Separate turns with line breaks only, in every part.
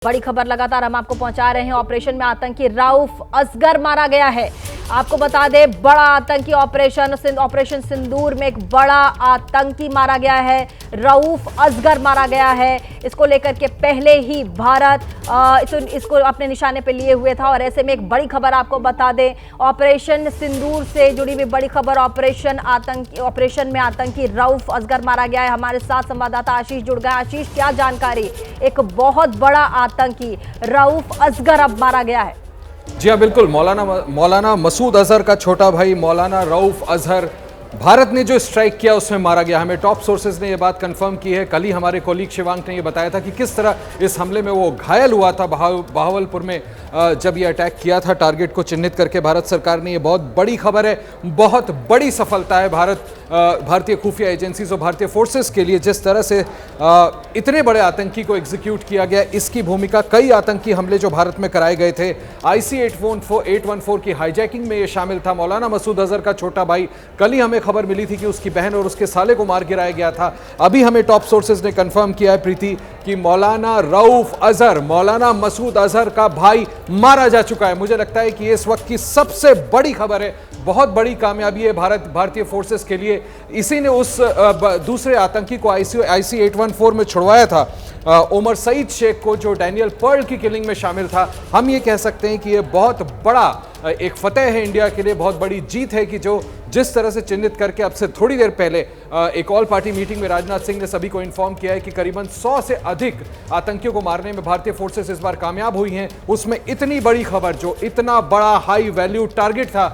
बड़ी खबर लगातार हम आपको पहुंचा रहे हैं। ऑपरेशन में आतंकी राउफ असगर मारा गया है। आपको बता दें, बड़ा आतंकी ऑपरेशन सिंदूर में एक बड़ा आतंकी मारा गया है। राउफ असगर मारा गया है। इसको लेकर के पहले ही भारत इसको अपने निशाने पे लिए हुए था और ऐसे में एक बड़ी खबर आपको बता दें, ऑपरेशन सिंदूर से जुड़ी हुई बड़ी खबर। ऑपरेशन में आतंकी राउफ असगर मारा गया है। हमारे साथ संवाददाता आशीष जुड़ गए। आशीष, क्या जानकारी? एक बहुत बड़ा आतंकी राउफ असगर अब मारा गया है।
जी हाँ, बिल्कुल। मौलाना मसूद अजहर का छोटा भाई मौलाना रऊफ अजहर भारत ने जो स्ट्राइक किया उसमें मारा गया। हमें टॉप सोर्सेज ने यह बात कंफर्म की है। कल ही हमारे कोलीग शिवांक ने यह बताया था कि किस तरह इस हमले में वो घायल हुआ था बहावलपुर में जब ये अटैक किया था। टारगेट को चिन्हित करके भारत सरकार ने, ये बहुत बड़ी खबर है, बहुत बड़ी सफलता है भारतीय खुफिया एजेंसीज और भारतीय फोर्सेस के लिए। जिस तरह से इतने बड़े आतंकी को एग्जीक्यूट किया गया, इसकी भूमिका कई आतंकी हमले जो भारत में कराए गए थे, IC 814 की हाईजैकिंग में ये शामिल था। मौलाना मसूद अजहर का छोटा भाई, कल ही हमें खबर मिली थी कि उसकी बहन और उसके साले को मार गिराया गया था। अभी हमें टॉप सोर्सेज ने कंफर्म किया है प्रीति कि मौलाना रऊफ अजहर, मौलाना मसूद अजहर का भाई, मारा जा चुका है। मुझे लगता है कि ये इस वक्त की सबसे बड़ी खबर है, बहुत बड़ी कामयाबी है भारतीय फोर्सेस के लिए। इसी ने उस दूसरे आतंकी को IC 814 में छुड़वाया था, उमर सईद शेख को, जो डैनियल पर्ल की किलिंग में शामिल था। हम ये कह सकते हैं कि ये बहुत बड़ा एक फतेह है इंडिया के लिए, बहुत बड़ी जीत है कि जो जिस तरह से चिन्हित करके अब से थोड़ी देर पहले एक ऑल पार्टी मीटिंग में राजनाथ सिंह ने सभी को इन्फॉर्म किया है कि करीबन 100 से अधिक आतंकियों को मारने में भारतीय फोर्सेस इस बार कामयाब हुई हैं। उसमें इतनी बड़ी खबर, जो इतना बड़ा हाई वैल्यू टारगेट था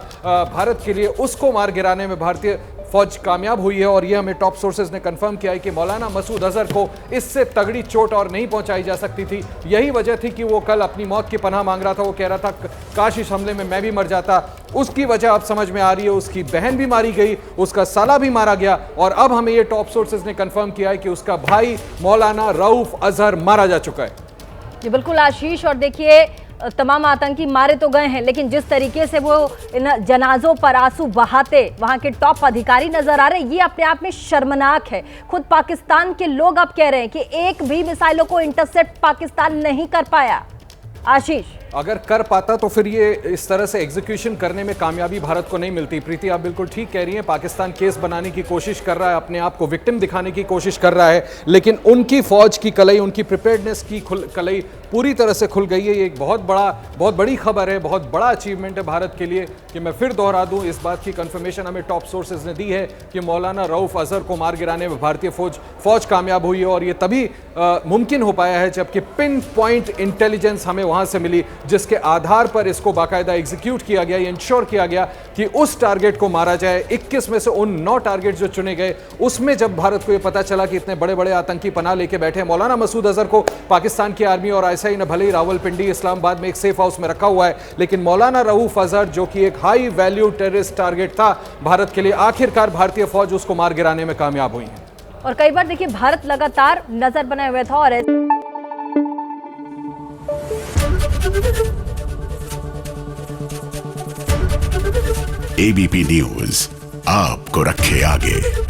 भारत के लिए, उसको मार गिराने में भारतीय फौज कामयाब हुई है। और यह हमें टॉप सोर्सेज ने कंफर्म किया है कि मौलाना मसूद अजहर को इससे तगड़ी चोट और नहीं पहुंचाई जा सकती थी। यही वजह थी कि वो कल अपनी मौत की पनाह मांग रहा था। वो कह रहा था काश इस हमले में मैं भी मर जाता। उसकी वजह अब समझ में आ रही है। उसकी बहन भी मारी गई, उसका साला भी मारा गया और अब हमें ये टॉप सोर्सेज ने कंफर्म किया है कि उसका भाई मौलाना रऊफ अजहर मारा जा चुका है।
जी बिल्कुल आशीष, और देखिए तमाम आतंकी मारे तो गए हैं, लेकिन जिस तरीके से वो इन जनाजों पर आंसू बहाते वहां के टॉप अधिकारी नजर आ रहे हैं, ये अपने आप में शर्मनाक है। खुद पाकिस्तान के लोग अब कह रहे हैं कि एक भी मिसाइलों को इंटरसेप्ट पाकिस्तान नहीं कर पाया। आशीष,
अगर कर पाता तो फिर ये इस तरह से एग्जीक्यूशन करने में कामयाबी भारत को नहीं मिलती। प्रीति, आप बिल्कुल ठीक कह रही हैं। पाकिस्तान केस बनाने की कोशिश कर रहा है, अपने आप को विक्टिम दिखाने की कोशिश कर रहा है, लेकिन उनकी फौज की कलई, उनकी प्रिपेयर्डनेस की कलई पूरी तरह से खुल गई है। ये एक बहुत बड़ी खबर है, बहुत बड़ा अचीवमेंट है भारत के लिए। कि मैं फिर दोहरा दूं, इस बात की कंफर्मेशन हमें टॉप सोर्सेज ने दी है कि मौलाना रऊफ अजहर को मार गिराने में भारतीय फौज कामयाब हुई है। और ये तभी मुमकिन हो पाया है जबकि पिन पॉइंट इंटेलिजेंस हमें वहां से मिली, जिसके आधार पर इसको बाकायदा एग्जीक्यूट किया गया। ये इंश्योर किया गया कि उस टारगेट को मारा जाए। 21 में से उन 9 टारगेट जो चुने गए, उसमें जब भारत को ये पता चला कि इतने बड़े बड़े आतंकी पनाह लेके बैठे हैं, मौलाना मसूद अजहर को पाकिस्तान की आर्मी और ISI ने भले ही रावलपिंडी, इस्लामाबाद में एक सेफ हाउस में रखा हुआ है, लेकिन मौलाना रऊफ अजहर, जो कि एक हाई वैल्यू टेररिस्ट टारगेट था भारत के लिए, आखिरकार भारतीय फौज उसको मार गिराने में कामयाब हुई है।
और कई बार देखिए, भारत लगातार नजर बनाए हुए था। और
ABP न्यूज आपको रखे आगे।